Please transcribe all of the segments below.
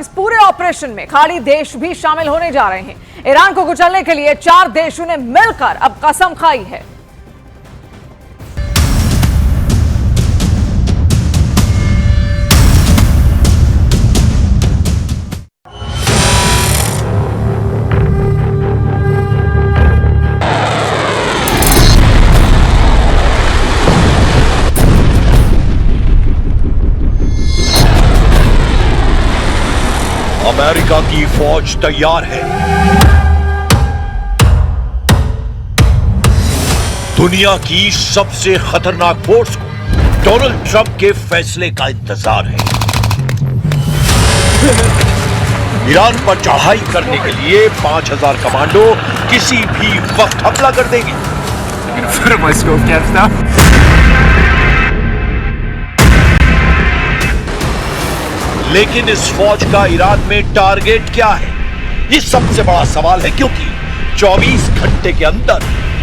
इस पूरे ऑपरेशन में खाड़ी देश भी शामिल होने जा रहे हैं। ईरान को कुचलने के लिए 4 देशों ने मिलकर अब कसम खाई है। अमेरिका की फौज तैयार है। दुनिया की सबसे खतरनाक फोर्स को डोनाल्ड ट्रंप के फैसले का इंतजार है। ईरान पर चढ़ाई करने के लिए 5000 कमांडो किसी भी वक्त हमला कर देंगे। लेकिन इस फौज का ईरान में टारगेट क्या है, ये सबसे बड़ा सवाल है, क्योंकि 24 घंटे के अंदर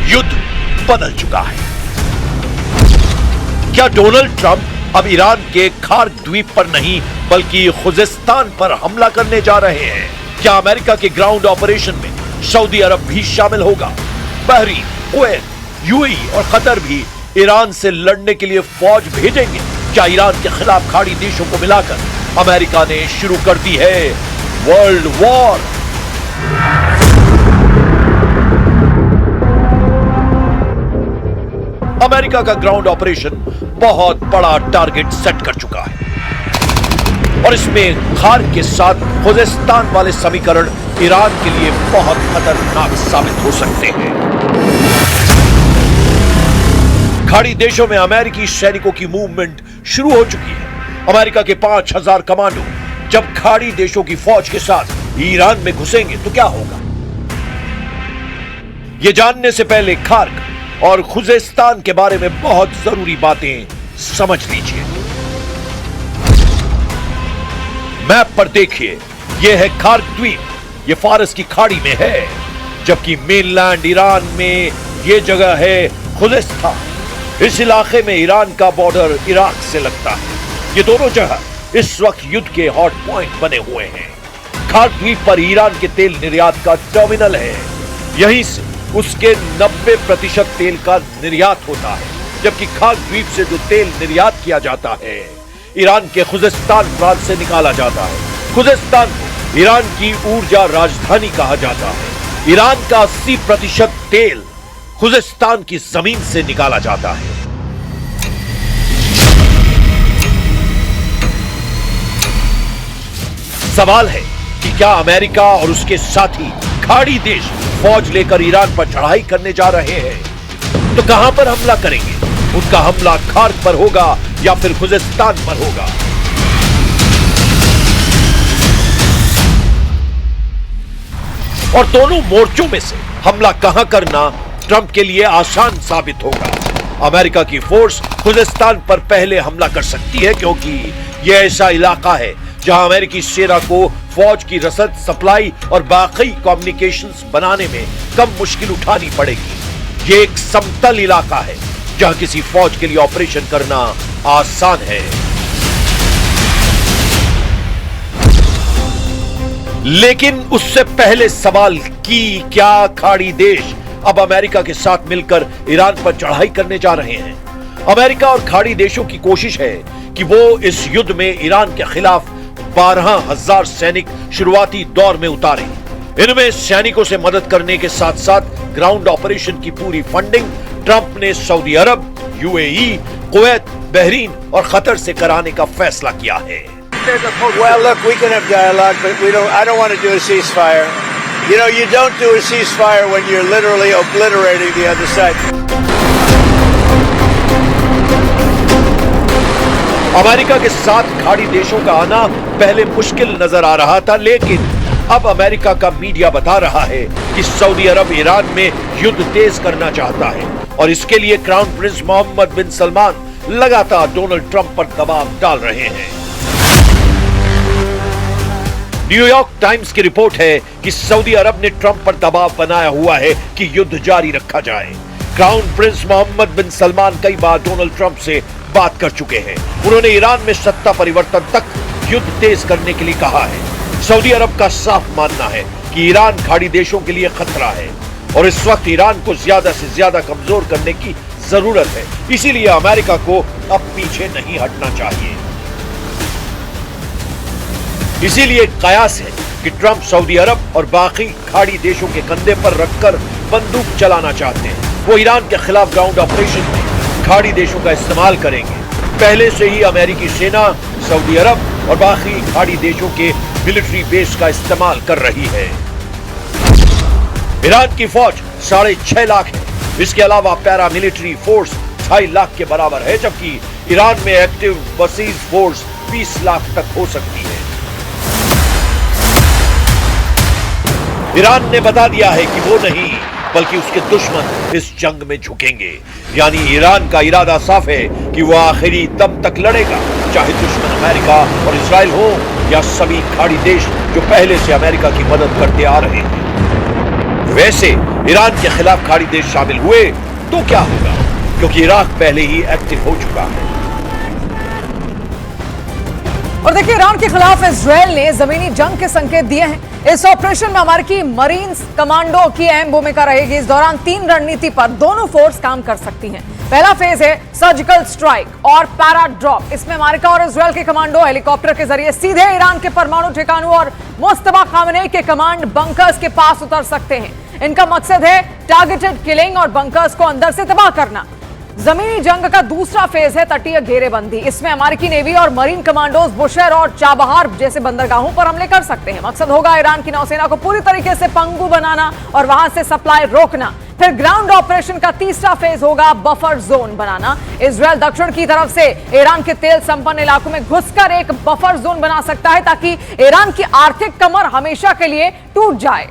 युद्ध बदल चुका है। क्या डोनाल्ड ट्रंप अब ईरान के खार्क द्वीप पर नहीं बल्कि खुजेस्तान पर हमला करने जा रहे हैं? क्या अमेरिका के ग्राउंड ऑपरेशन में सऊदी अरब भी शामिल होगा? बहरीन, कुवैत, यूएई और कतर भी ईरान से लड़ने के लिए फौज भेजेंगे? क्या ईरान के खिलाफ खाड़ी देशों को मिलाकर अमेरिका ने शुरू कर दी है वर्ल्ड वॉर? अमेरिका का ग्राउंड ऑपरेशन बहुत बड़ा टारगेट सेट कर चुका है और इसमें खार्क के साथ खुजेस्तान वाले समीकरण ईरान के लिए बहुत खतरनाक साबित हो सकते हैं। खाड़ी देशों में अमेरिकी सैनिकों की मूवमेंट शुरू हो चुकी है। अमेरिका के 5000 कमांडो जब खाड़ी देशों की फौज के साथ ईरान में घुसेंगे तो क्या होगा, यह जानने से पहले खार्क और खुजेस्तान के बारे में बहुत जरूरी बातें समझ लीजिए। मैप पर देखिए, यह है खार्क द्वीप, यह फारस की खाड़ी में है, जबकि मेनलैंड ईरान में यह जगह है खुजेस्तान। इस इलाके में ईरान का बॉर्डर इराक से लगता है। ये दोनों जगह इस वक्त युद्ध के हॉट पॉइंट बने हुए हैं। खार्क द्वीप पर ईरान के तेल निर्यात का टर्मिनल है, यहीं से उसके 90% तेल का निर्यात होता है, जबकि खार्क द्वीप से जो तेल निर्यात किया जाता है ईरान के खुजेस्तान प्रांत से निकाला जाता है। खुजेस्तान को ईरान की ऊर्जा राजधानी कहा जाता है। ईरान का 80% तेल खुजेस्तान की जमीन से निकाला जाता है। सवाल है कि क्या अमेरिका और उसके साथी खाड़ी देश फौज लेकर ईरान पर चढ़ाई करने जा रहे हैं? तो कहां पर हमला करेंगे? उनका हमला खार्क पर होगा या फिर खुजेस्तान पर होगा? और दोनों मोर्चों में से हमला कहां करना ट्रंप के लिए आसान साबित होगा। अमेरिका की फोर्स खुजेस्तान पर पहले हमला कर सकती है, क्योंकि यह ऐसा इलाका है जहां अमेरिकी सेना को फौज की रसद, सप्लाई और बाकी कम्युनिकेशंस बनाने में कम मुश्किल उठानी पड़ेगी। यह एक समतल इलाका है जहां किसी फौज के लिए ऑपरेशन करना आसान है। लेकिन उससे पहले सवाल कि क्या खाड़ी देश अब अमेरिका के साथ मिलकर ईरान पर चढ़ाई करने जा रहे हैं? अमेरिका और खाड़ी देशों की कोशिश है कि वो इस युद्ध में ईरान के खिलाफ 12,000 सैनिक शुरुआती दौर में उतारे। इनमें सैनिकों से मदद करने के साथ साथ ग्राउंड ऑपरेशन की पूरी फंडिंग ट्रंप ने सऊदी अरब, यूएई, कुवैत, बहरीन और कतर से कराने का फैसला किया है। Well, look, we can have dialogue, but I don't want to do a ceasefire. You know, you don't do a ceasefire when you're literally obliterating the other side. America के साथ खाड़ी देशों का आना पहले मुश्किल नजर आ रहा था, लेकिन अब अमेरिका का मीडिया बता रहा है कि सऊदी अरब ईरान में युद्ध तेज करना चाहता है और इसके लिए क्राउन प्रिंस मोहम्मद बिन सलमान लगातार डोनाल्ड ट्रंप पर दबाव डाल रहे हैं। न्यूयॉर्क टाइम्स की रिपोर्ट है कि सऊदी अरब ने ट्रंप पर दबाव बनाया हुआ है कि युद्ध जारी रखा जाए। क्राउन प्रिंस मोहम्मद बिन सलमान कई बार डोनाल्ड ट्रंप से बात कर चुके हैं। उन्होंने ईरान में सत्ता परिवर्तन तक युद्ध तेज करने के लिए कहा है। सऊदी अरब का साफ मानना है कि ईरान खाड़ी देशों के लिए खतरा है और इस वक्त ईरान को ज्यादा से ज्यादा कमजोर करने की जरूरत है। इसीलिए अमेरिका को अब पीछे नहीं हटना चाहिए। इसीलिए कयास है कि ट्रंप सऊदी अरब और बाकी खाड़ी देशों के कंधे पर रखकर बंदूक चलाना चाहते हैं। वो ईरान के खिलाफ ग्राउंड ऑपरेशन में खाड़ी देशों का इस्तेमाल करेंगे। पहले से ही अमेरिकी सेना सऊदी अरब और बाकी खाड़ी देशों के मिलिट्री बेस का इस्तेमाल कर रही है। ईरान की फौज 6.5 लाख है। इसके अलावा पैरा मिलिट्री फोर्स 2.5 लाख के बराबर है, जबकि ईरान में एक्टिव बसीज फोर्स 20 लाख तक हो सकती है। ईरान ने बता दिया है कि वो नहीं बल्कि उसके दुश्मन इस जंग में झुकेंगे। यानी ईरान का इरादा साफ है कि वो आखिरी दम तक लड़ेगा, चाहे दुश्मन अमेरिका और इजराइल हो या सभी खाड़ी देश जो पहले से अमेरिका की मदद करते आ रहे हैं। वैसे ईरान के खिलाफ खाड़ी देश शामिल हुए तो क्या होगा, क्योंकि इराक पहले ही एक्टिव हो चुका है। और देखिए, ईरान के खिलाफ इजराइल ने जमीनी जंग के संकेत दिए हैं। इस ऑपरेशन में अमेरिकी मरीन्स कमांडो की अहम भूमिका रहेगी। इस दौरान 3 रणनीति पर दोनों फोर्स काम कर सकती हैं। पहला फेज है सर्जिकल स्ट्राइक और पैरा ड्रॉप। इसमें अमेरिका और इजराइल के कमांडो हेलीकॉप्टर के जरिए सीधे ईरान के परमाणु ठिकानों और मुस्तफा खामेनेई के कमांड बंकर्स के पास उतर सकते हैं। इनका मकसद है टारगेटेड किलिंग और बंकर्स को अंदर से तबाह करना। जमीनी जंग का दूसरा फेज है तटीय घेरेबंदी। इसमें अमेरिकी नेवी और मरीन कमांडोज बुशहर और चाबहार जैसे बंदरगाहों पर हमले कर सकते हैं। मकसद होगा ईरान की नौसेना को पूरी तरीके से पंगु बनाना और वहां से सप्लाई रोकना। फिर ग्राउंड ऑपरेशन का तीसरा फेज होगा बफर जोन बनाना। इजराइल दक्षिण की तरफ से ईरान के तेल संपन्न इलाकों में घुसकर एक बफर जोन बना सकता है ताकि ईरान की आर्थिक कमर हमेशा के लिए टूट जाए।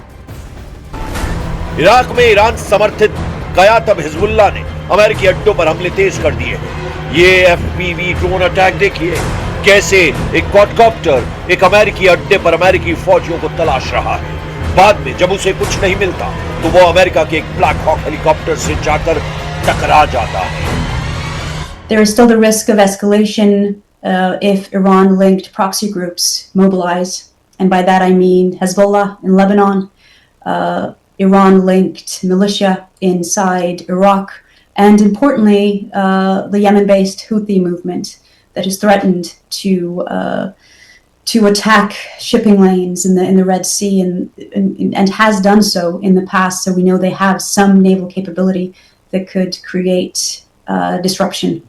इराक में ईरान समर्थित कयातब हिजबुल्लाह ने अमेरिकी अड्डों पर हमले तेज कर दिए हैं। ये एफपीवी ड्रोन अटैक देखिए, कैसे एक क्वाडकॉप्टर एक अमेरिकी अड्डे पर अमेरिकी फौजियों को तलाश रहा है। बाद में जब उसे कुछ नहीं मिलता तो वो अमेरिका के एक ब्लैक हॉक हेलीकॉप्टर से जाकर टकरा जाता है। There is still the risk of escalation if Iran-linked proxy groups mobilize, and by that I mean Hezbollah in Lebanon, Iran-linked militia inside Iraq, and importantly, the Yemen-based Houthi movement that has threatened to attack shipping lanes in the Red Sea and has done so in the past. So we know they have some naval capability that could create disruption.